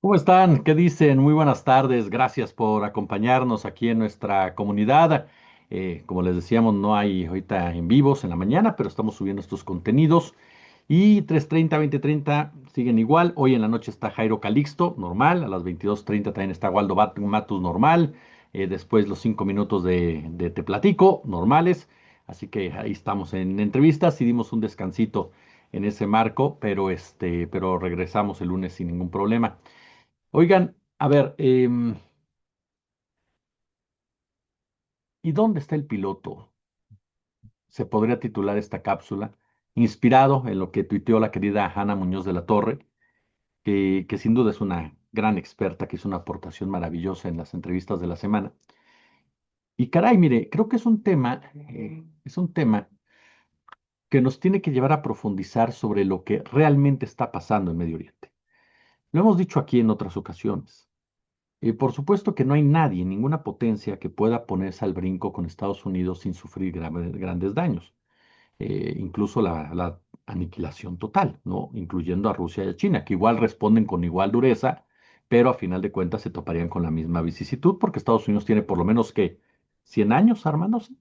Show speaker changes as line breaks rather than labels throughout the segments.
¿Cómo están? ¿Qué dicen? Muy buenas tardes. Gracias por acompañarnos aquí en nuestra comunidad. Como les decíamos, no hay ahorita en vivos en la mañana, pero estamos subiendo estos contenidos. Y 3:30, 20:30 siguen igual. Hoy en la noche está Jairo Calixto, normal. A las 22:30 también está Waldo Matus, normal. Después los 5 minutos de Te Platico, normales. Así que ahí estamos en entrevistas y dimos un descansito en ese marco, pero regresamos el lunes sin ningún problema. Oigan, a ver, ¿y dónde está el piloto? Se podría titular esta cápsula, inspirado en lo que tuiteó la querida Ana Muñoz de la Torre, que sin duda es una gran experta, que hizo una aportación maravillosa en las entrevistas de la semana. Y caray, mire, creo que es un tema que nos tiene que llevar a profundizar sobre lo que realmente está pasando en Medio Oriente. Lo hemos dicho aquí en otras ocasiones. Por supuesto que no hay nadie, ninguna potencia que pueda ponerse al brinco con Estados Unidos sin sufrir grandes daños, incluso la aniquilación total, ¿no? Incluyendo a Rusia y a China, que igual responden con igual dureza, pero a final de cuentas se toparían con la misma vicisitud, porque Estados Unidos tiene por lo menos que 100 años armándose,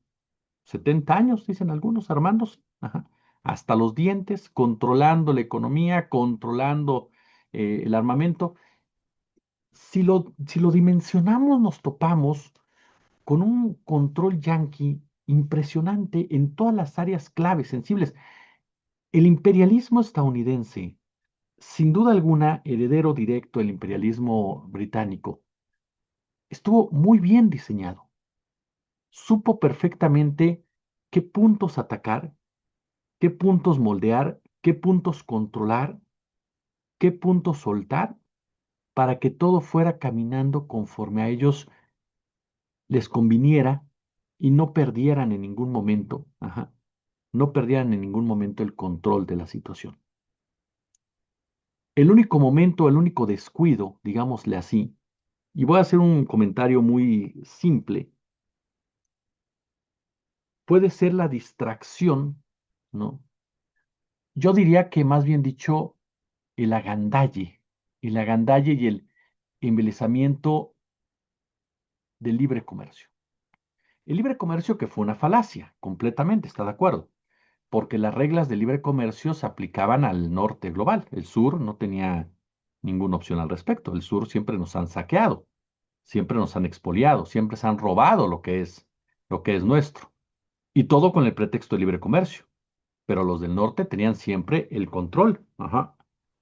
70 años, dicen algunos, armándose, ajá, hasta los dientes, controlando la economía, controlando el armamento. Si lo dimensionamos, nos topamos con un control yanqui impresionante en todas las áreas claves, sensibles. El imperialismo estadounidense, sin duda alguna, heredero directo del imperialismo británico, estuvo muy bien diseñado. Supo perfectamente qué puntos atacar, qué puntos moldear, qué puntos controlar, qué puntos soltar, para que todo fuera caminando conforme a ellos les conviniera y no perdieran en ningún momento, ajá, no perdieran en ningún momento el control de la situación. El único momento, el único descuido, digámosle así, y voy a hacer un comentario muy simple, puede ser la distracción, ¿no? Yo diría que más bien dicho, el agandalle, y el embelezamiento del libre comercio. El libre comercio que fue una falacia, completamente, ¿está de acuerdo? Porque las reglas de libre comercio se aplicaban al norte global. El sur no tenía ninguna opción al respecto. El sur siempre nos han saqueado, siempre nos han expoliado, siempre se han robado lo que es nuestro. Y todo con el pretexto de libre comercio. Pero los del norte tenían siempre el control, ajá,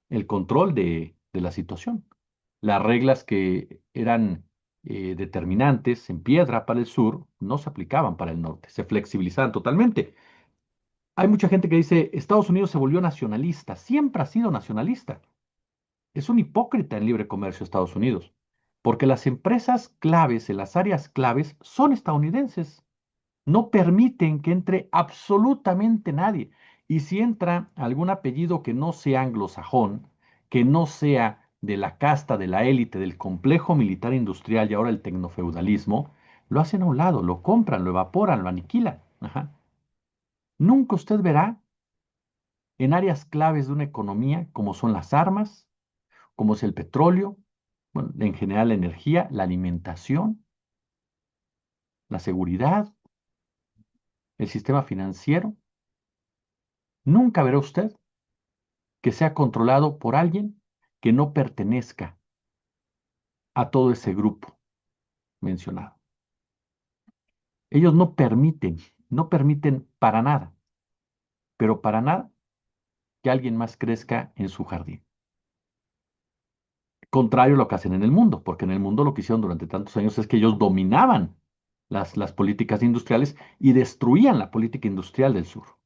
el control de la situación. Las reglas que eran determinantes en piedra para el sur no se aplicaban para el norte, se flexibilizaban totalmente. Hay mucha gente que dice, Estados Unidos se volvió nacionalista, siempre ha sido nacionalista. Es un hipócrita en libre comercio Estados Unidos, porque las empresas claves en las áreas claves son estadounidenses. No permiten que entre absolutamente nadie. Y si entra algún apellido que no sea anglosajón, que no sea de la casta, de la élite, del complejo militar industrial y ahora el tecnofeudalismo, lo hacen a un lado, lo compran, lo evaporan, lo aniquilan. Ajá. Nunca usted verá en áreas claves de una economía como son las armas, como es el petróleo, bueno, en general la energía, la alimentación, la seguridad, el sistema financiero. Nunca verá usted que sea controlado por alguien que no pertenezca a todo ese grupo mencionado. Ellos no permiten para nada, pero para nada que alguien más crezca en su jardín. Contrario a lo que hacen en el mundo, porque en el mundo lo que hicieron durante tantos años es que ellos dominaban las políticas industriales y destruían la política industrial del sur.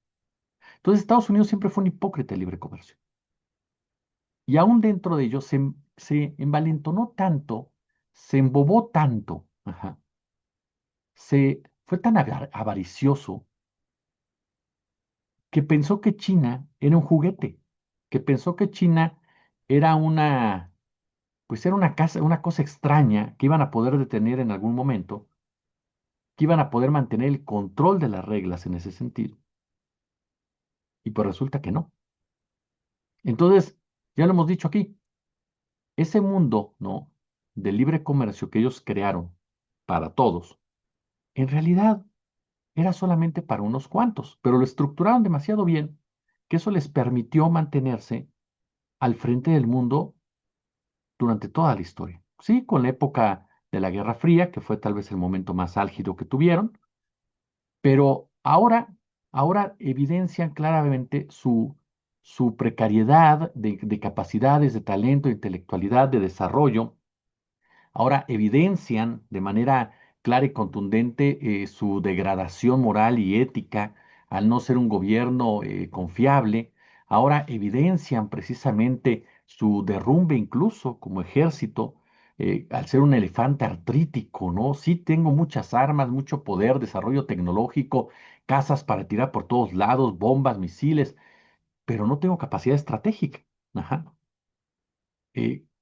Entonces Estados Unidos siempre fue un hipócrita de libre comercio. Y aún dentro de ello se envalentonó tanto, se embobó tanto, ajá, fue tan avaricioso que pensó que China era un juguete, que pensó que China era una cosa extraña que iban a poder detener en algún momento, que iban a poder mantener el control de las reglas en ese sentido. Y pues resulta que no. Entonces, ya lo hemos dicho aquí, ese mundo, ¿no? De libre comercio que ellos crearon para todos, en realidad era solamente para unos cuantos, pero lo estructuraron demasiado bien que eso les permitió mantenerse al frente del mundo durante toda la historia. Sí, con la época de la Guerra Fría, que fue tal vez el momento más álgido que tuvieron, pero ahora evidencian claramente su precariedad de capacidades, de talento, de intelectualidad, de desarrollo. Ahora evidencian de manera clara y contundente su degradación moral y ética al no ser un gobierno confiable. Ahora evidencian precisamente su derrumbe incluso como ejército, al ser un elefante artrítico, ¿no? Sí tengo muchas armas, mucho poder, desarrollo tecnológico, casas para tirar por todos lados, bombas, misiles, pero no tengo capacidad estratégica. Ajá.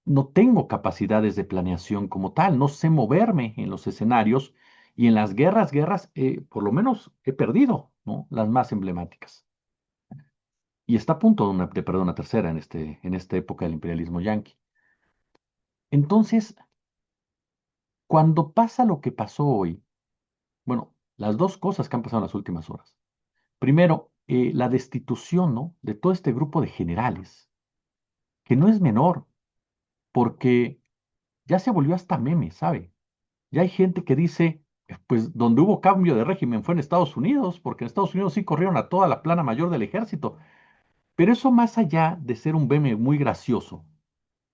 No tengo capacidades de planeación como tal, no sé moverme en los escenarios y en las guerras, por lo menos he perdido, ¿no? Las más emblemáticas. Y está a punto de perder una tercera en esta época del imperialismo yanqui. Entonces, cuando pasa lo que pasó hoy, bueno, las dos cosas que han pasado en las últimas horas. Primero, la destitución, ¿no? De todo este grupo de generales, que no es menor, porque ya se volvió hasta meme, ¿sabe? Ya hay gente que dice, pues donde hubo cambio de régimen fue en Estados Unidos, porque en Estados Unidos sí corrieron a toda la plana mayor del ejército. Pero eso más allá de ser un meme muy gracioso,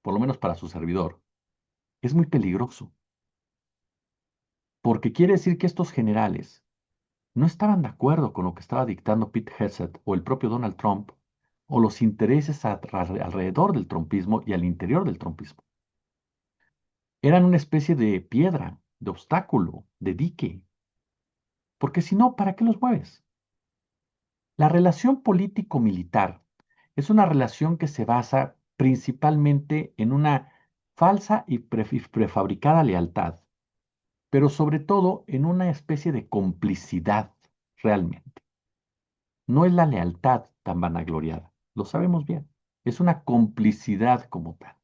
por lo menos para su servidor, es muy peligroso, porque quiere decir que estos generales no estaban de acuerdo con lo que estaba dictando Pete Hegseth o el propio Donald Trump, o los intereses alrededor del trumpismo y al interior del trumpismo. Eran una especie de piedra, de obstáculo, de dique, porque si no, ¿para qué los mueves? La relación político-militar es una relación que se basa principalmente en una falsa y prefabricada lealtad, pero sobre todo en una especie de complicidad realmente. No es la lealtad tan vanagloriada, lo sabemos bien, es una complicidad como tal.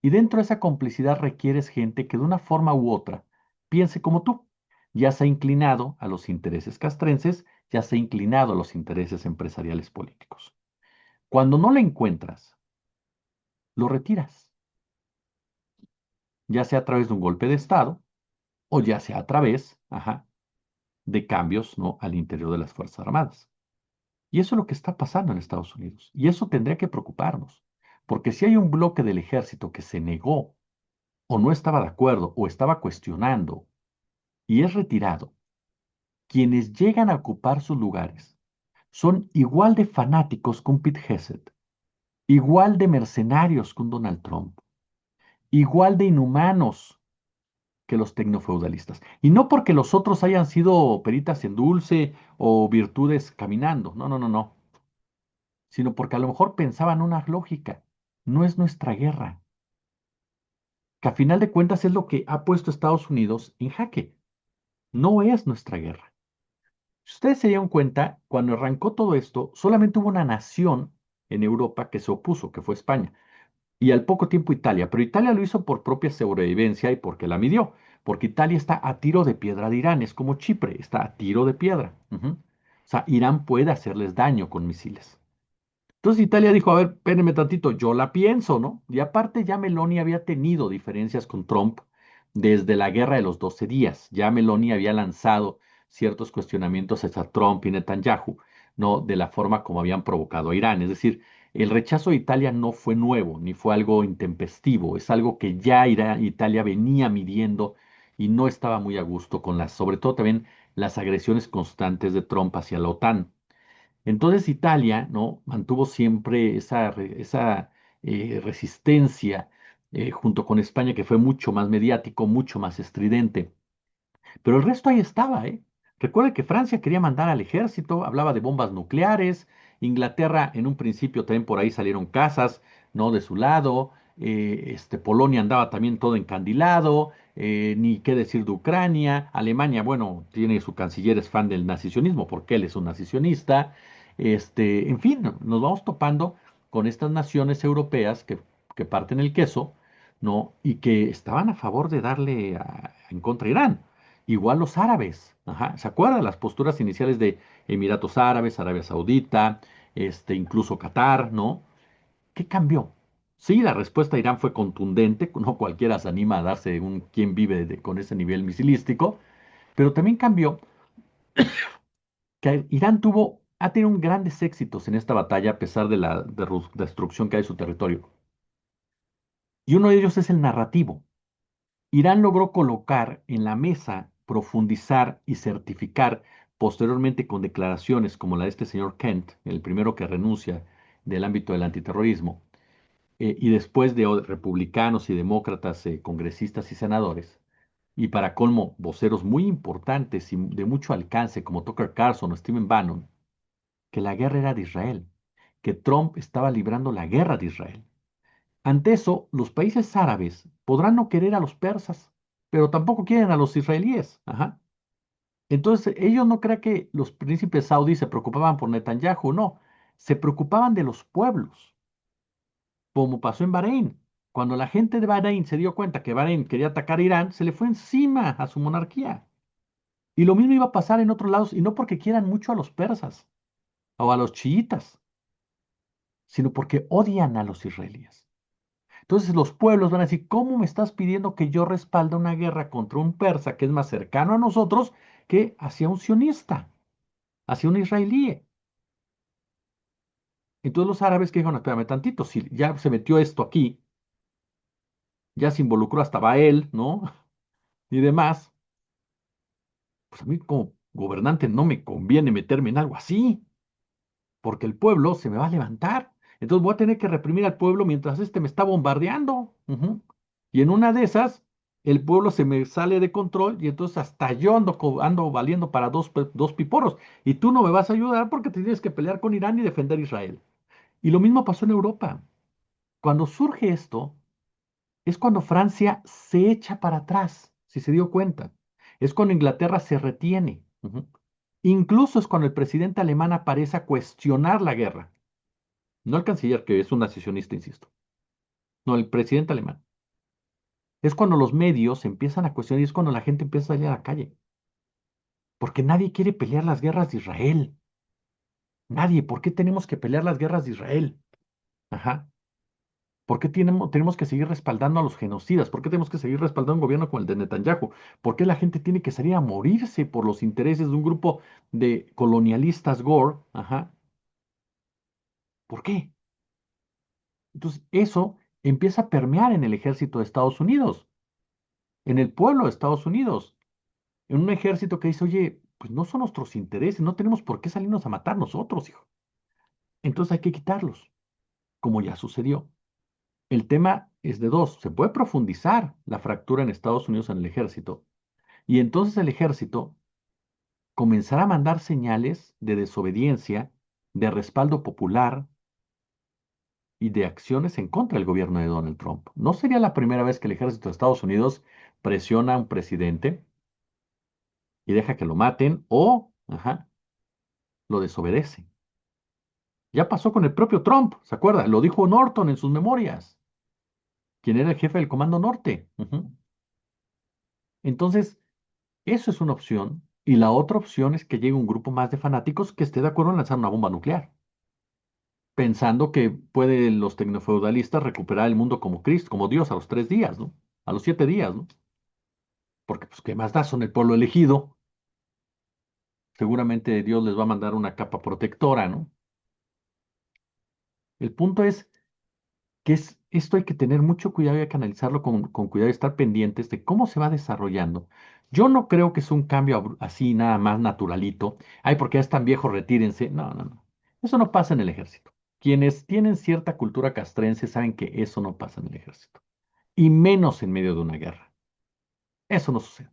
Y dentro de esa complicidad requieres gente que de una forma u otra piense como tú, ya sea inclinado a los intereses castrenses, ya sea inclinado a los intereses empresariales políticos. Cuando no lo encuentras, lo retiras, ya sea a través de un golpe de Estado o ya sea a través, de cambios, ¿no? Al interior de las Fuerzas Armadas. Y eso es lo que está pasando en Estados Unidos. Y eso tendría que preocuparnos, porque si hay un bloque del ejército que se negó o no estaba de acuerdo o estaba cuestionando y es retirado, quienes llegan a ocupar sus lugares son igual de fanáticos que un Pete Hegseth, igual de mercenarios que un Donald Trump, igual de inhumanos que los tecnofeudalistas. Y no porque los otros hayan sido peritas en dulce o virtudes caminando, no, no, no, no, sino porque a lo mejor pensaban una lógica. No es nuestra guerra, que a final de cuentas es lo que ha puesto a Estados Unidos en jaque. No es nuestra guerra. Si ustedes se dieron cuenta, cuando arrancó todo esto, solamente hubo una nación en Europa que se opuso, que fue España. Y al poco tiempo Italia, pero Italia lo hizo por propia sobrevivencia y porque la midió, porque Italia está a tiro de piedra de Irán, es como Chipre, está a tiro de piedra. Ujú. O sea, Irán puede hacerles daño con misiles. Entonces Italia dijo, a ver, espérenme tantito, yo la pienso, ¿no? Y aparte ya Meloni había tenido diferencias con Trump desde la guerra de los 12 días. Ya Meloni había lanzado ciertos cuestionamientos hacia Trump y Netanyahu, ¿no? De la forma como habían provocado a Irán. Es decir, el rechazo de Italia no fue nuevo, ni fue algo intempestivo, es algo que ya Italia venía midiendo y no estaba muy a gusto con las, sobre todo también las agresiones constantes de Trump hacia la OTAN. Entonces Italia, ¿no? Mantuvo siempre esa resistencia junto con España, que fue mucho más mediático, mucho más estridente. Pero el resto ahí estaba, ¿eh? Recuerde que Francia quería mandar al ejército, hablaba de bombas nucleares, Inglaterra en un principio también por ahí salieron casas, ¿no? De su lado, Polonia andaba también todo encandilado, ni qué decir de Ucrania, Alemania, bueno, tiene su canciller es fan del nacisionismo, porque él es un nacionista, en fin, nos vamos topando con estas naciones europeas que que parten el queso, ¿no? Y que estaban a favor de darle en contra a Irán. Igual los árabes, ajá, ¿se acuerdan las posturas iniciales de Emiratos Árabes, Arabia Saudita, incluso Qatar, ¿no? ¿Qué cambió? Sí, la respuesta de Irán fue contundente, no cualquiera se anima a darse un quién vive con ese nivel misilístico, pero también cambió que Irán ha tenido grandes éxitos en esta batalla a pesar de la destrucción que hay de su territorio. Y uno de ellos es el narrativo. Irán logró colocar en la mesa, profundizar y certificar posteriormente con declaraciones como la de este señor Kent, el primero que renuncia del ámbito del antiterrorismo, y después de republicanos y demócratas, congresistas y senadores, y para colmo, voceros muy importantes y de mucho alcance como Tucker Carlson o Stephen Bannon, que la guerra era de Israel, que Trump estaba librando la guerra de Israel. Ante eso, los países árabes podrán no querer a los persas, pero tampoco quieren a los israelíes. Ajá. Entonces, ellos no crean que los príncipes saudíes se preocupaban por Netanyahu, no, se preocupaban de los pueblos, como pasó en Bahrein. Cuando la gente de Bahrein se dio cuenta que Bahrein quería atacar a Irán, se le fue encima a su monarquía. Y lo mismo iba a pasar en otros lados, y no porque quieran mucho a los persas o a los chiitas, sino porque odian a los israelíes. Entonces los pueblos van a decir, ¿cómo me estás pidiendo que yo respalde una guerra contra un persa que es más cercano a nosotros que hacia un sionista, hacia un israelí? Entonces los árabes que dijeron, espérame tantito, si ya se metió esto aquí, ya se involucró hasta Bael, ¿no? Y demás, pues a mí como gobernante no me conviene meterme en algo así, porque el pueblo se me va a levantar. Entonces voy a tener que reprimir al pueblo mientras este me está bombardeando. Ujú. Y en una de esas, el pueblo se me sale de control y entonces hasta yo ando valiendo para dos piporos. Y tú no me vas a ayudar porque te tienes que pelear con Irán y defender Israel. Y lo mismo pasó en Europa. Cuando surge esto, es cuando Francia se echa para atrás, si se dio cuenta. Es cuando Inglaterra se retiene. Ujú. Incluso es cuando el presidente alemán aparece a cuestionar la guerra. No el canciller, que es un nacionalista, insisto. No, el presidente alemán. Es cuando los medios empiezan a cuestionar y es cuando la gente empieza a salir a la calle. Porque nadie quiere pelear las guerras de Israel. Nadie. ¿Por qué tenemos que pelear las guerras de Israel? Ajá. ¿Por qué tenemos que seguir respaldando a los genocidas? ¿Por qué tenemos que seguir respaldando un gobierno como el de Netanyahu? ¿Por qué la gente tiene que salir a morirse por los intereses de un grupo de colonialistas gore? Ajá. ¿Por qué? Entonces, eso empieza a permear en el ejército de Estados Unidos, en el pueblo de Estados Unidos, en un ejército que dice, oye, pues no son nuestros intereses, no tenemos por qué salirnos a matar nosotros, hijo. Entonces hay que quitarlos, como ya sucedió. El tema es de dos, se puede profundizar la fractura en Estados Unidos en el ejército, y entonces el ejército comenzará a mandar señales de desobediencia, de respaldo popular y de acciones en contra del gobierno de Donald Trump. No sería la primera vez que el ejército de Estados Unidos presiona a un presidente y deja que lo maten o, ajá, lo desobedece. Ya pasó con el propio Trump, ¿se acuerda? Lo dijo Norton en sus memorias, quien era el jefe del Comando Norte. Ujú. Entonces, eso es una opción. Y la otra opción es que llegue un grupo más de fanáticos que esté de acuerdo en lanzar una bomba nuclear, pensando que pueden los tecnofeudalistas recuperar el mundo como Cristo, como Dios a los 3 días, ¿no? A los 7 días, ¿no? Porque, pues, ¿qué más da? Son el pueblo elegido. Seguramente Dios les va a mandar una capa protectora, ¿no? El punto es esto hay que tener mucho cuidado y hay que analizarlo con cuidado y estar pendientes de cómo se va desarrollando. Yo no creo que es un cambio así nada más naturalito. Ay, porque ya están viejos, retírense. No, no, no. Eso no pasa en el ejército. Quienes tienen cierta cultura castrense saben que eso no pasa en el ejército. Y menos en medio de una guerra. Eso no sucede.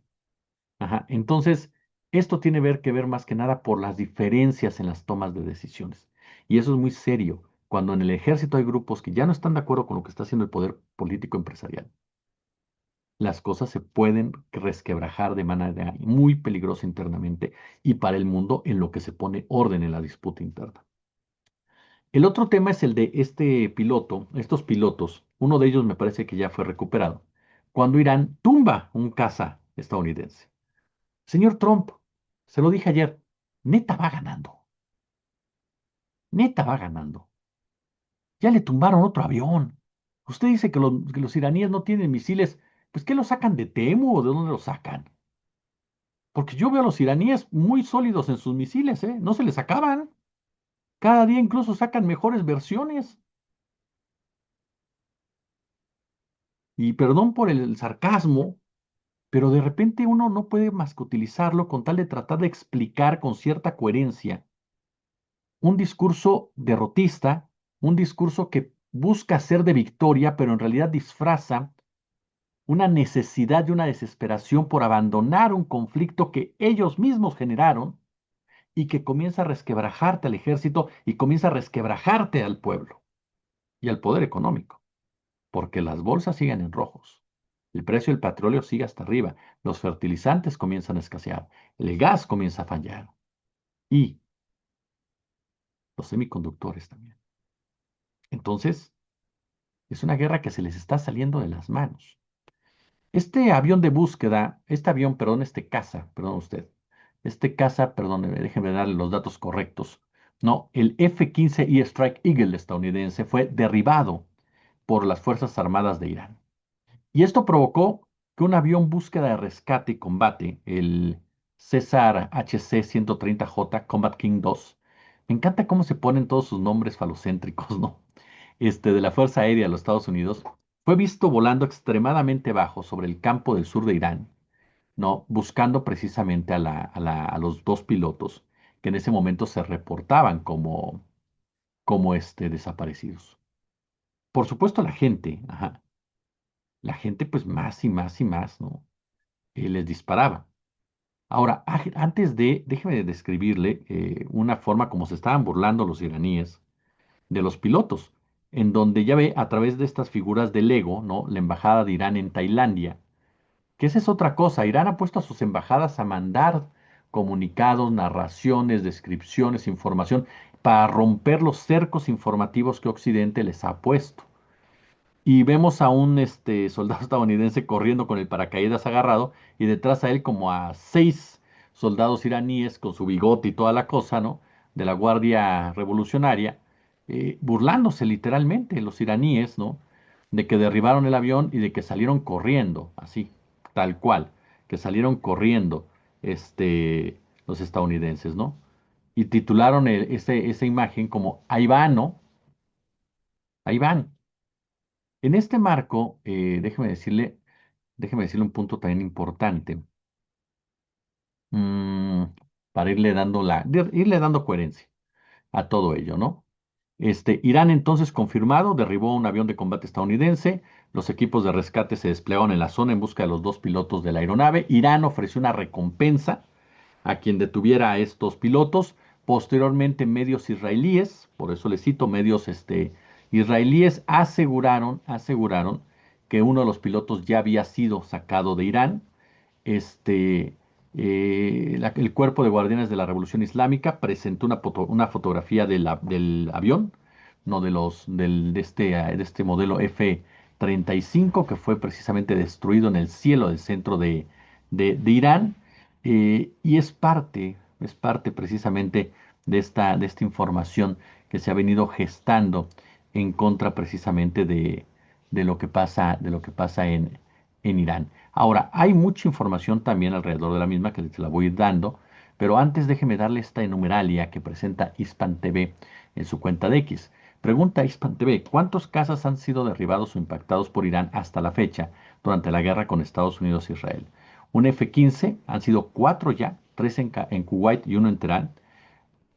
Ajá. Entonces, esto tiene que ver más que nada por las diferencias en las tomas de decisiones. Y eso es muy serio. Cuando en el ejército hay grupos que ya no están de acuerdo con lo que está haciendo el poder político empresarial, las cosas se pueden resquebrajar de manera muy peligrosa internamente y para el mundo en lo que se pone orden en la disputa interna. El otro tema es el de este piloto, estos pilotos. Uno de ellos me parece que ya fue recuperado, cuando Irán tumba un caza estadounidense. Señor Trump, se lo dije ayer, neta va ganando, neta va ganando. Ya le tumbaron otro avión. Usted dice que los iraníes no tienen misiles, pues ¿qué los sacan de Temu o de dónde los sacan? Porque yo veo a los iraníes muy sólidos en sus misiles, ¿eh? No se les acaban. Cada día incluso sacan mejores versiones. Y perdón por el sarcasmo, pero de repente uno no puede más que utilizarlo con tal de tratar de explicar con cierta coherencia un discurso derrotista, un discurso que busca ser de victoria, pero en realidad disfraza una necesidad y una desesperación por abandonar un conflicto que ellos mismos generaron y que comienza a resquebrajarte al ejército y comienza a resquebrajarte al pueblo y al poder económico, porque las bolsas siguen en rojos. El precio del petróleo sigue hasta arriba, los fertilizantes comienzan a escasear, el gas comienza a fallar y los semiconductores también. Entonces, es una guerra que se les está saliendo de las manos. Este avión de búsqueda, este avión, perdón, este caza, perdón usted, este caza, perdón, déjeme darle los datos correctos. No, el F-15E Strike Eagle estadounidense fue derribado por las Fuerzas Armadas de Irán. Y esto provocó que un avión búsqueda de rescate y combate, el César HC-130J Combat King 2, me encanta cómo se ponen todos sus nombres falocéntricos, ¿no? De la Fuerza Aérea de los Estados Unidos, fue visto volando extremadamente bajo sobre el campo del sur de Irán, ¿no? Buscando precisamente a los dos pilotos que en ese momento se reportaban como desaparecidos. Por supuesto, la gente, ajá, la gente pues más y más y más, ¿no? Les disparaba. Ahora, déjeme describirle una forma como se estaban burlando los iraníes de los pilotos, en donde ya ve a través de estas figuras de Lego, ¿no? La embajada de Irán en Tailandia, que esa es otra cosa. Irán ha puesto a sus embajadas a mandar comunicados, narraciones, descripciones, información, para romper los cercos informativos que Occidente les ha puesto. Y vemos a un soldado estadounidense corriendo con el paracaídas agarrado y detrás a él como a 6 soldados iraníes con su bigote y toda la cosa, ¿no? De la Guardia Revolucionaria, burlándose literalmente los iraníes, ¿no? De que derribaron el avión y de que salieron corriendo, así, tal cual, que salieron corriendo los estadounidenses, ¿no? Y titularon esa imagen como Ahí van, ¿no? Ahí van. En este marco, déjeme decirle un punto también importante, mm, para irle dando coherencia a todo ello, ¿no? Irán entonces confirmado, derribó un avión de combate estadounidense, los equipos de rescate se desplegaron en la zona en busca de los dos pilotos de la aeronave, Irán ofreció una recompensa a quien detuviera a estos pilotos. Posteriormente, medios israelíes, por eso les cito, medios israelíes aseguraron que uno de los pilotos ya había sido sacado de Irán. Este, el cuerpo de guardianes de la Revolución Islámica presentó una fotografía del avión, no de este modelo F-35 que fue precisamente destruido en el cielo del centro de Irán. Y es parte precisamente de esta información que se ha venido gestando en contra precisamente de lo que pasa en Irán. Ahora, hay mucha información también alrededor de la misma que se la voy a ir dando, pero antes déjeme darle esta enumeralia que presenta Hispan TV en su cuenta de X. Pregunta Hispan TV, ¿cuántos cazas han sido derribados o impactados por Irán hasta la fecha durante la guerra con Estados Unidos e Israel? Un F-15, han sido 4 ya, 3 en Kuwait y uno en Teherán.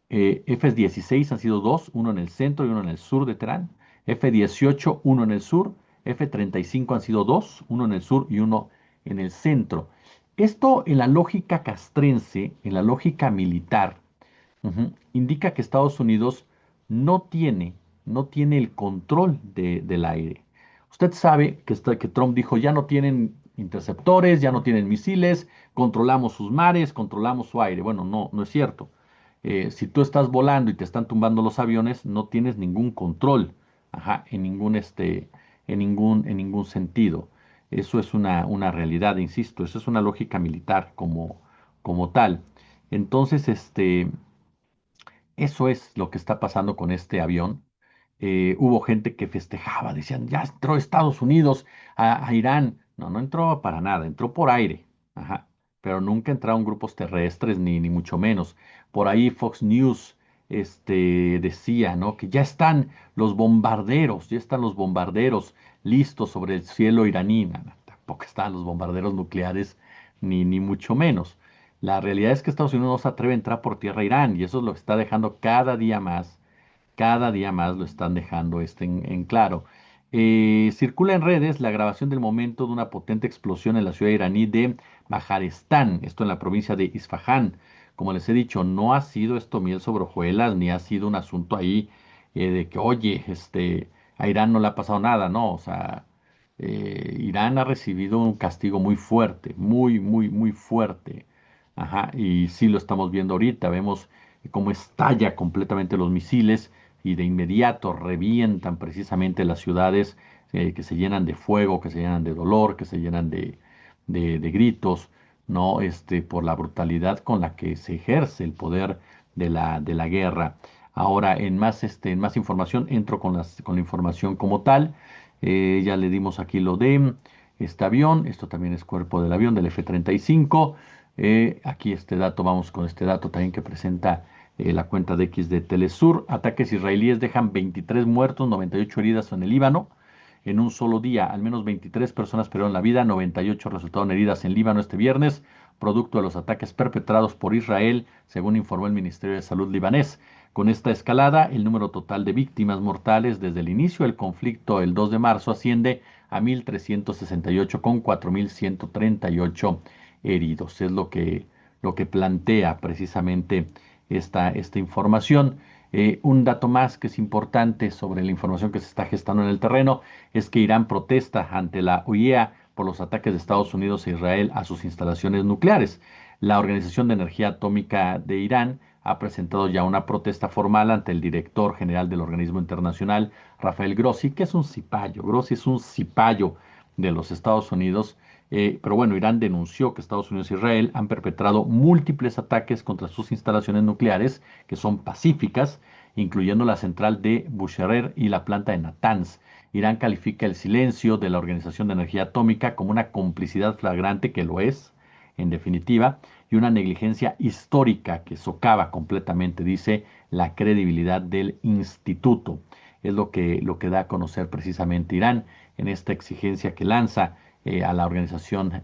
F-16 han sido 2, uno en el centro y uno en el sur de Teherán. F-18, uno en el sur. F-35 han sido 2, uno en el sur y uno en el centro. Esto en la lógica castrense, en la lógica militar, indica que Estados Unidos no tiene, no tiene el control del aire. Usted sabe que Trump dijo, ya no tienen interceptores, ya no tienen misiles, controlamos sus mares, controlamos su aire. Bueno, no, no es cierto. Si tú estás volando y te están tumbando los aviones, no tienes ningún control, ajá, en ningún sentido. Eso es una realidad, insisto, eso es una lógica militar como tal. Entonces, eso es lo que está pasando con este avión. Hubo gente que festejaba, decían, ya entró Estados Unidos a Irán. No, no entró para nada, entró por aire. Ajá. Pero nunca entraron grupos terrestres, ni mucho menos. Por ahí Fox News decía, ¿no? Que ya están los bombarderos listos sobre el cielo iraní. No, no, tampoco están los bombarderos nucleares, ni mucho menos. La realidad es que Estados Unidos no se atreve a entrar por tierra a Irán y eso es lo que está dejando cada día más lo están dejando en claro. Circula en redes la grabación del momento de una potente explosión en la ciudad iraní de Majarestán, esto en la provincia de Isfahán. Como les he dicho, no ha sido esto miel sobre hojuelas, ni ha sido un asunto ahí de que, oye, a Irán no le ha pasado nada, no, o sea, Irán ha recibido un castigo muy fuerte, muy fuerte. Ajá, y sí lo estamos viendo ahorita, vemos cómo estalla completamente los misiles y de inmediato revientan precisamente las ciudades que se llenan de fuego, que se llenan de dolor, que se llenan de gritos, ¿no? Por la brutalidad con la que se ejerce el poder de la guerra. Ahora, en más información, entro con la información como tal. Ya le dimos aquí lo de este avión. Esto también es cuerpo del avión del F-35. Aquí este dato, vamos con este dato también que presenta la cuenta de X de Telesur. Ataques israelíes dejan 23 muertos, 98 heridas en el Líbano. En un solo día, al menos 23 personas perdieron la vida, 98 resultaron heridas en Líbano este viernes, producto de los ataques perpetrados por Israel, según informó el Ministerio de Salud libanés. Con esta escalada, el número total de víctimas mortales desde el inicio del conflicto el 2 de marzo asciende a 1.368 con 4.138 heridos. Es lo que plantea precisamente esta información. Un dato más que es importante sobre la información que se está gestando en el terreno es que Irán protesta ante la OIEA por los ataques de Estados Unidos e Israel a sus instalaciones nucleares. La Organización de Energía Atómica de Irán ha presentado ya una protesta formal ante el director general del organismo internacional, Rafael Grossi, que es un cipayo. Grossi es un cipayo de los Estados Unidos. Pero bueno, Irán denunció que Estados Unidos e Israel han perpetrado múltiples ataques contra sus instalaciones nucleares, que son pacíficas, incluyendo la central de Bushehr y la planta de Natanz. Irán califica el silencio de la Organización de Energía Atómica como una complicidad flagrante, que lo es, en definitiva, y una negligencia histórica que socava completamente, dice, la credibilidad del instituto. Es lo que da a conocer precisamente Irán en esta exigencia que lanza a la organización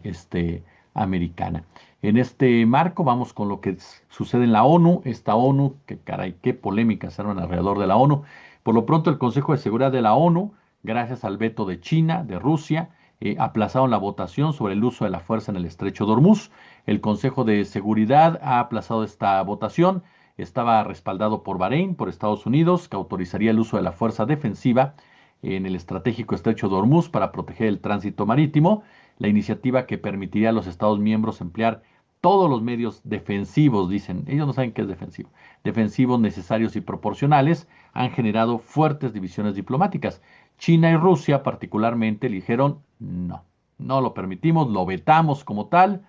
americana. En este marco vamos con lo que sucede en la ONU, esta ONU, que caray, qué polémicas se arman alrededor de la ONU. Por lo pronto, el Consejo de Seguridad de la ONU, gracias al veto de China, de Rusia, aplazaron la votación sobre el uso de la fuerza en el estrecho de Hormuz. El Consejo de Seguridad ha aplazado esta votación. Estaba respaldado por Bahrein, por Estados Unidos, que autorizaría el uso de la fuerza defensiva en el estratégico estrecho de Hormuz para proteger el tránsito marítimo. La iniciativa que permitiría a los Estados miembros emplear todos los medios defensivos, dicen, ellos no saben qué es defensivo, defensivos necesarios y proporcionales, han generado fuertes divisiones diplomáticas. China y Rusia particularmente le dijeron, no, no lo permitimos, lo vetamos como tal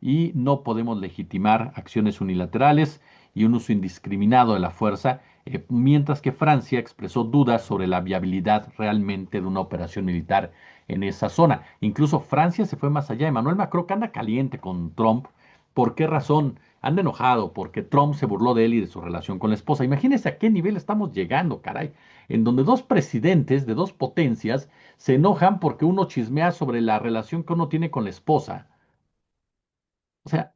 y no podemos legitimar acciones unilaterales y un uso indiscriminado de la fuerza, mientras que Francia expresó dudas sobre la viabilidad realmente de una operación militar en esa zona. Incluso Francia se fue más allá. Emmanuel Macron, que anda caliente con Trump. ¿Por qué razón? Anda enojado porque Trump se burló de él y de su relación con la esposa. Imagínense a qué nivel estamos llegando, caray. En donde dos presidentes de dos potencias se enojan porque uno chismea sobre la relación que uno tiene con la esposa. O sea,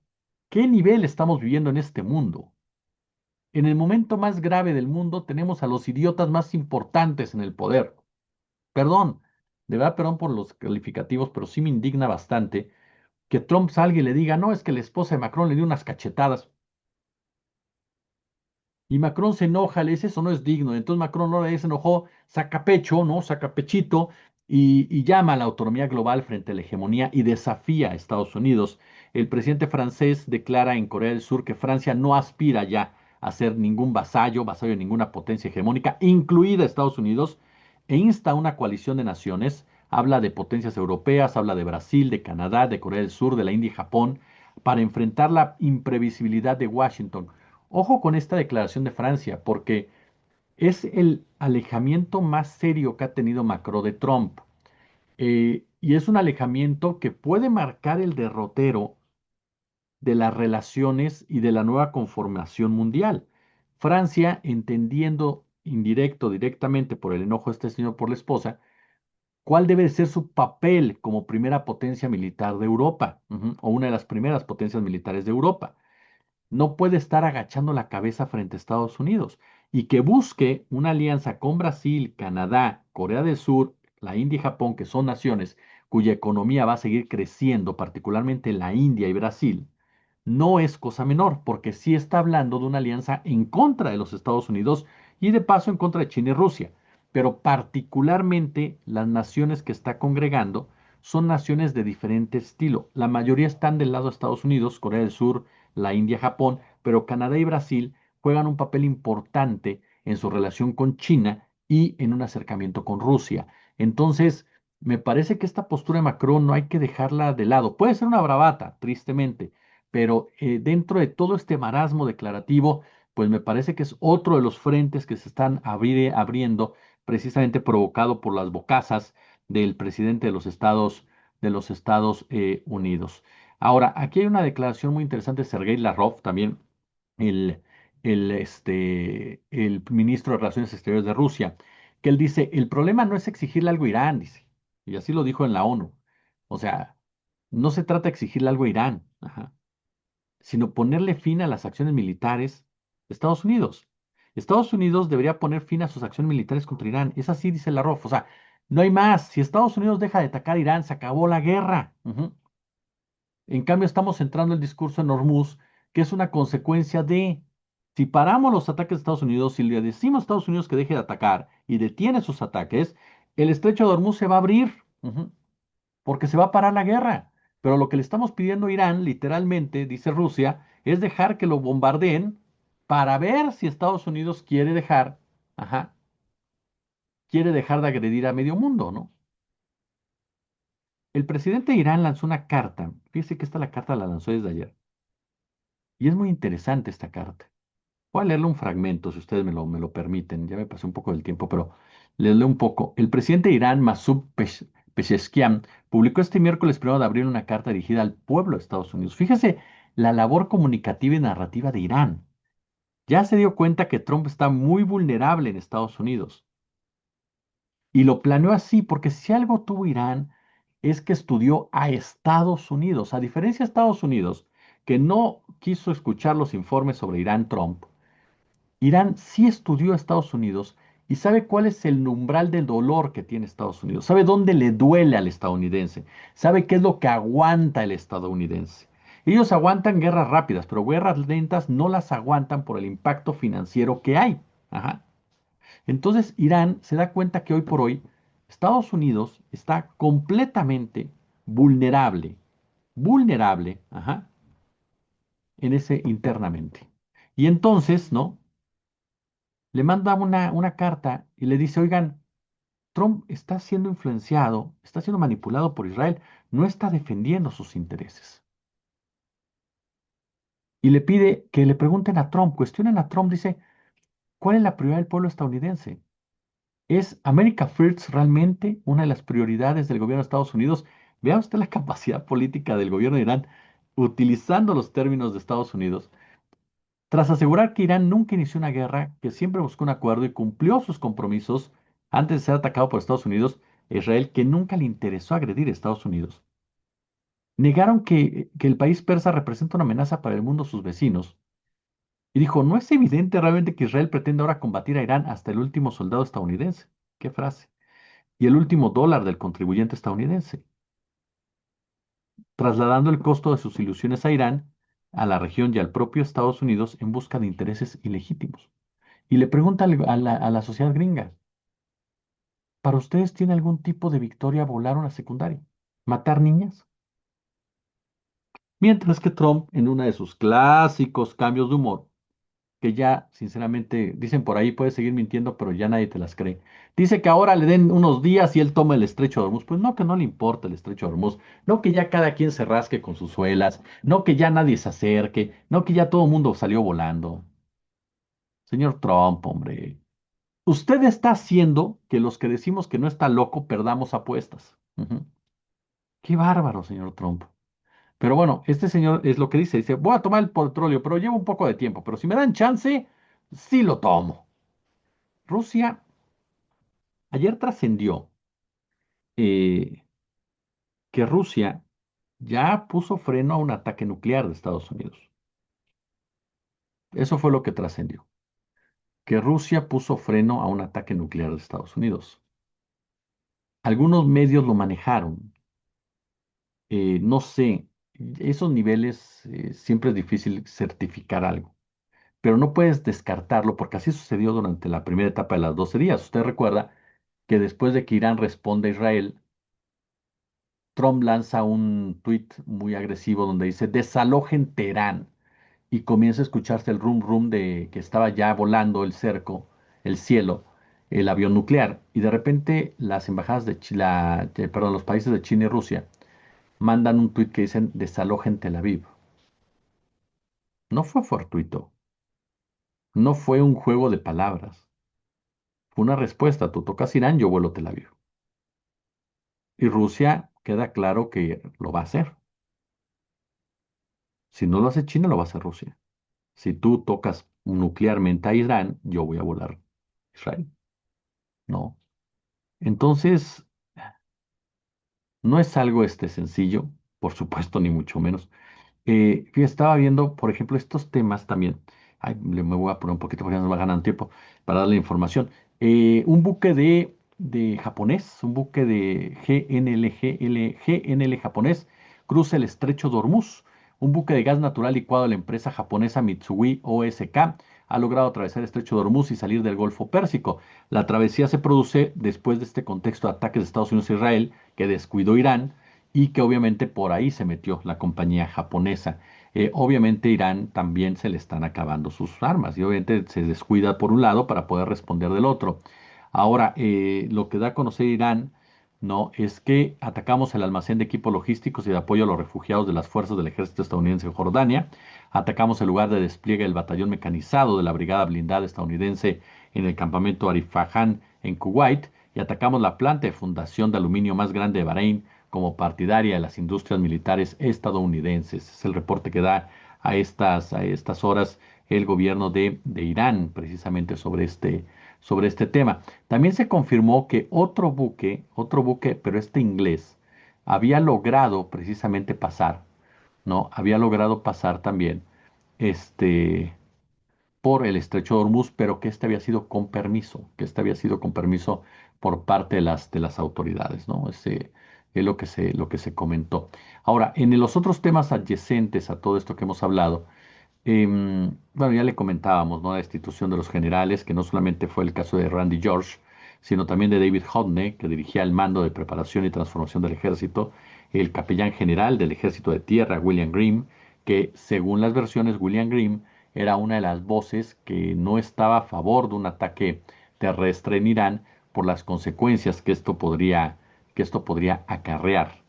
¿qué nivel estamos viviendo en este mundo? En el momento más grave del mundo tenemos a los idiotas más importantes en el poder. Perdón, de verdad, perdón por los calificativos, pero sí me indigna bastante que Trump salga y le diga, no, es que la esposa de Macron le dio unas cachetadas. Y Macron se enoja, le dice, eso no es digno. Entonces Macron no le se enojó, saca pecho, ¿no? Saca pechito y llama a la autonomía global frente a la hegemonía y desafía a Estados Unidos. El presidente francés declara en Corea del Sur que Francia no aspira ya a ser ningún vasallo de ninguna potencia hegemónica, incluida Estados Unidos, e insta a una coalición de naciones, habla de potencias europeas, habla de Brasil, de Canadá, de Corea del Sur, de la India y Japón, para enfrentar la imprevisibilidad de Washington. Ojo con esta declaración de Francia, porque es el alejamiento más serio que ha tenido Macron de Trump. Y es un alejamiento que puede marcar el derrotero de las relaciones y de la nueva conformación mundial. Francia, entendiendo indirecto, directamente por el enojo de este señor por la esposa, cuál debe ser su papel como primera potencia militar de Europa, o una de las primeras potencias militares de Europa. No puede estar agachando la cabeza frente a Estados Unidos y que busque una alianza con Brasil, Canadá, Corea del Sur, la India y Japón, que son naciones cuya economía va a seguir creciendo, particularmente la India y Brasil, no es cosa menor, porque sí está hablando de una alianza en contra de los Estados Unidos y de paso en contra de China y Rusia. Pero particularmente las naciones que está congregando son naciones de diferente estilo. La mayoría están del lado de Estados Unidos, Corea del Sur, la India, Japón, pero Canadá y Brasil juegan un papel importante en su relación con China y en un acercamiento con Rusia. Entonces, me parece que esta postura de Macron no hay que dejarla de lado. Puede ser una bravata, tristemente, pero dentro de todo este marasmo declarativo, pues me parece que es otro de los frentes que se están abriendo, precisamente provocado por las bocazas del presidente de los Estados Unidos. Ahora, aquí hay una declaración muy interesante de Sergei Lavrov, también el, el ministro de Relaciones Exteriores de Rusia, que él dice, el problema no es exigirle algo a Irán, dice, y así lo dijo en la ONU. O sea, no se trata de exigirle algo a Irán. Ajá, sino ponerle fin a las acciones militares de Estados Unidos. Estados Unidos debería poner fin a sus acciones militares contra Irán. Es así, dice Lavrov. O sea, no hay más. Si Estados Unidos deja de atacar a Irán, se acabó la guerra. En cambio, estamos centrando el discurso en Hormuz, que es una consecuencia de, si paramos los ataques de Estados Unidos, si le decimos a Estados Unidos que deje de atacar y detiene sus ataques, el estrecho de Hormuz se va a abrir. Porque se va a parar la guerra. Pero lo que le estamos pidiendo a Irán, literalmente, dice Rusia, es dejar que lo bombardeen para ver si Estados Unidos quiere dejar, ajá, quiere dejar de agredir a medio mundo, ¿no? El presidente de Irán lanzó una carta, fíjese que esta carta la lanzó desde ayer, y es muy interesante esta carta. Voy a leerle un fragmento, si ustedes me lo permiten, ya me pasé un poco del tiempo, pero les leo un poco. El presidente de Irán, Pezeshkian, publicó este miércoles 1 de abril una carta dirigida al pueblo de Estados Unidos. Fíjese la labor comunicativa y narrativa de Irán. Ya se dio cuenta que Trump está muy vulnerable en Estados Unidos y lo planeó así porque si algo tuvo Irán es que estudió a Estados Unidos, a diferencia de Estados Unidos, que no quiso escuchar los informes sobre Irán Trump. Irán sí estudió a Estados Unidos y sabe cuál es el umbral del dolor que tiene Estados Unidos, sabe dónde le duele al estadounidense, sabe qué es lo que aguanta el estadounidense. Ellos aguantan guerras rápidas, pero guerras lentas no las aguantan por el impacto financiero que hay. Ajá. Entonces Irán se da cuenta que hoy por hoy Estados Unidos está completamente vulnerable, vulnerable, ajá, en ese internamente. Y entonces, ¿no? Le manda una carta y le dice, oigan, Trump está siendo influenciado, está siendo manipulado por Israel, no está defendiendo sus intereses. Y le pide que le pregunten a Trump, cuestionen a Trump, dice, ¿cuál es la prioridad del pueblo estadounidense? ¿Es America First realmente una de las prioridades del gobierno de Estados Unidos? Vea usted la capacidad política del gobierno de Irán utilizando los términos de Estados Unidos. Tras asegurar que Irán nunca inició una guerra, que siempre buscó un acuerdo y cumplió sus compromisos antes de ser atacado por Estados Unidos, Israel, que nunca le interesó agredir a Estados Unidos, negaron que el país persa representa una amenaza para el mundo, sus vecinos, y dijo, ¿no es evidente realmente que Israel pretende ahora combatir a Irán hasta el último soldado estadounidense? ¿Qué frase? Y el último dólar del contribuyente estadounidense, trasladando el costo de sus ilusiones a Irán, a la región y al propio Estados Unidos en busca de intereses ilegítimos. Y le pregunta a la sociedad gringa, ¿para ustedes tiene algún tipo de victoria volar una secundaria? ¿Matar niñas? Mientras que Trump, en uno de sus clásicos cambios de humor, que ya, sinceramente, dicen por ahí, puede seguir mintiendo, pero ya nadie te las cree. Dice que ahora le den unos días y él toma el estrecho de Hormuz. Pues no, que no le importa el estrecho de Hormuz. No que ya cada quien se rasque con sus suelas. No que ya nadie se acerque. No que ya todo el mundo salió volando. Señor Trump, hombre. Usted está haciendo que los que decimos que no está loco perdamos apuestas. Ujú. Qué bárbaro, señor Trump. Pero bueno, este señor es lo que dice. Dice, voy a tomar el petróleo, pero llevo un poco de tiempo. Pero si me dan chance, sí lo tomo. Rusia, ayer trascendió eh, que Rusia ya puso freno a un ataque nuclear de Estados Unidos. Eso fue lo que trascendió. Que Rusia puso freno a un ataque nuclear de Estados Unidos. Algunos medios lo manejaron. No sé, esos niveles siempre es difícil certificar algo. Pero no puedes descartarlo porque así sucedió durante la primera etapa de las 12 días. Usted recuerda que después de que Irán responde a Israel, Trump lanza un tuit muy agresivo donde dice desalojen Teherán y comienza a escucharse el rum rum de que estaba ya volando el cerco, el cielo, el avión nuclear y de repente las embajadas perdón, los países de China y Rusia mandan un tuit que dicen desalojen Tel Aviv. No fue fortuito, no fue un juego de palabras. Fue una respuesta, tú tocas Irán, yo vuelo Tel Aviv. Y Rusia queda claro que lo va a hacer. Si no lo hace China, lo va a hacer Rusia. Si tú tocas nuclearmente a Irán, yo voy a volar Israel. No. Entonces, no es algo sencillo, por supuesto, ni mucho menos. Fíjate, estaba viendo, por ejemplo, estos temas también. Ay, me voy a poner un poquito porque ya nos va ganando tiempo para darle información. Un buque de japonés, un buque de GNL japonés, cruza el estrecho de Hormuz. Un buque de gas natural licuado de la empresa japonesa Mitsui O.S.K. ha logrado atravesar el estrecho de Hormuz y salir del Golfo Pérsico. La travesía se produce después de este contexto de ataques de Estados Unidos a Israel, que descuidó Irán y que obviamente por ahí se metió la compañía japonesa. Obviamente Irán también se le están acabando sus armas y obviamente se descuida por un lado para poder responder del otro. Ahora, lo que da a conocer Irán, ¿no? Es que atacamos el almacén de equipos logísticos y de apoyo a los refugiados de las fuerzas del ejército estadounidense en Jordania. Atacamos el lugar de despliegue del batallón mecanizado de la brigada blindada estadounidense en el campamento Arifahan en Kuwait y atacamos la planta de fundación de aluminio más grande de Bahrein como partidaria de las industrias militares estadounidenses. Es el reporte que da a estas horas el gobierno de Irán precisamente sobre este tema. También se confirmó que otro buque, pero este inglés, había logrado precisamente pasar, ¿no? Había logrado pasar también este, por el estrecho de Hormuz, pero que este había sido con permiso, que este había sido con permiso por parte de las autoridades, ¿no? Ese es lo que se comentó. Ahora, en los otros temas adyacentes a todo esto que hemos hablado, bueno, ya le comentábamos, ¿no? La destitución de los generales, que no solamente fue el caso de Randy George, sino también de David Hodney, que dirigía el mando de preparación y transformación del ejército, el capellán general del ejército de tierra, William Grimm, que según las versiones, William Grimm era una de las voces que no estaba a favor de un ataque terrestre en Irán por las consecuencias que esto podría acarrear.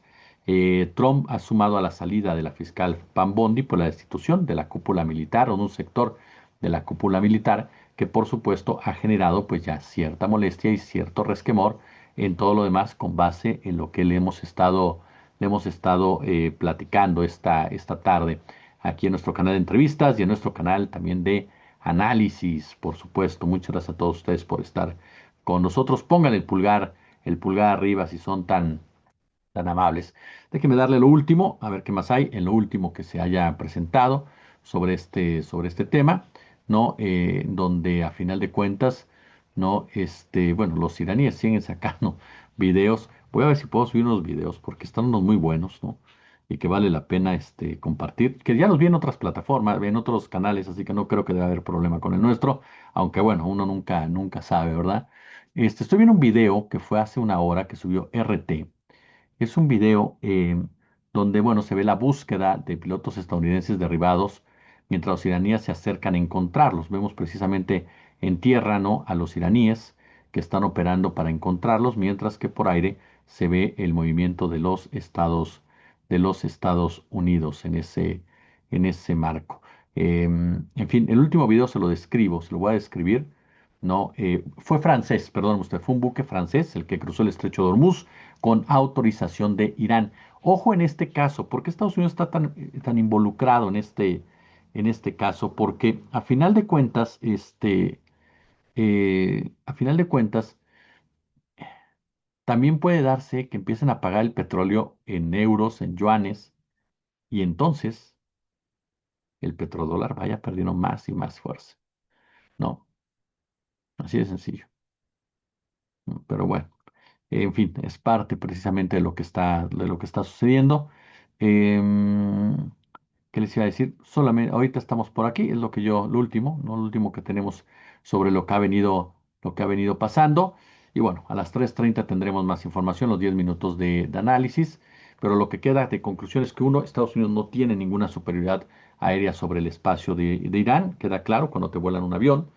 Trump ha sumado a la salida de la fiscal Pam Bondi por la destitución de la cúpula militar o de un sector de la cúpula militar que por supuesto ha generado pues ya cierta molestia y cierto resquemor en todo lo demás con base en lo que le hemos estado platicando esta tarde aquí en nuestro canal de entrevistas y en nuestro canal también de análisis, por supuesto. Muchas gracias a todos ustedes por estar con nosotros. Pongan el pulgar arriba si son tan amables. Déjenme darle lo último, a ver qué más hay en lo último que se haya presentado sobre este tema, ¿no? Donde a final de cuentas, ¿no? Bueno, los iraníes siguen sacando videos. Voy a ver si puedo subir unos videos porque están unos muy buenos, ¿no? Y que vale la pena compartir, que ya los vi en otras plataformas, en otros canales, así que no creo que deba haber problema con el nuestro, aunque bueno, uno nunca sabe, ¿verdad? Estoy viendo un video que fue hace una hora que subió RT. Es un video donde, bueno, se ve la búsqueda de pilotos estadounidenses derribados mientras los iraníes se acercan a encontrarlos. Vemos precisamente en tierra, ¿no?, a los iraníes que están operando para encontrarlos, mientras que por aire se ve el movimiento de los Estados Unidos en ese marco. En fin, el último video se lo describo, se lo voy a describir. No, fue francés, perdón usted, fue un buque francés el que cruzó el estrecho de Hormuz con autorización de Irán. Ojo en este caso, ¿por qué Estados Unidos está tan involucrado en este caso? Porque a final de cuentas, a final de cuentas, también puede darse que empiecen a pagar el petróleo en euros, en yuanes, y entonces el petrodólar vaya perdiendo más y más fuerza. No, así de sencillo. Pero bueno. En fin, es parte precisamente de lo que está sucediendo. Em, ¿Qué les iba a decir? Solamente, ahorita estamos por aquí, es lo último, ¿no? Lo último que tenemos sobre lo que ha venido pasando. Y bueno, a las 3:30 tendremos más información, los 10 minutos de análisis. Pero lo que queda de conclusión es que uno, Estados Unidos no tiene ninguna superioridad aérea sobre el espacio de Irán, queda claro cuando te vuelan un avión.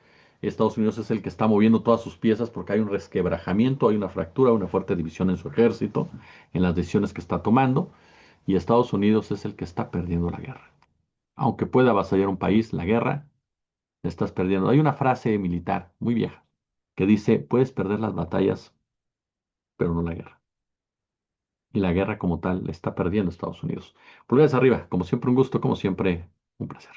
Estados Unidos es el que está moviendo todas sus piezas porque hay un resquebrajamiento, hay una fractura, una fuerte división en su ejército, en las decisiones que está tomando, y Estados Unidos es el que está perdiendo la guerra. Aunque pueda avasallar un país, la guerra la estás perdiendo. Hay una frase militar muy vieja que dice, puedes perder las batallas, pero no la guerra. Y la guerra como tal la está perdiendo Estados Unidos. Pulgares arriba, como siempre un gusto, como siempre un placer.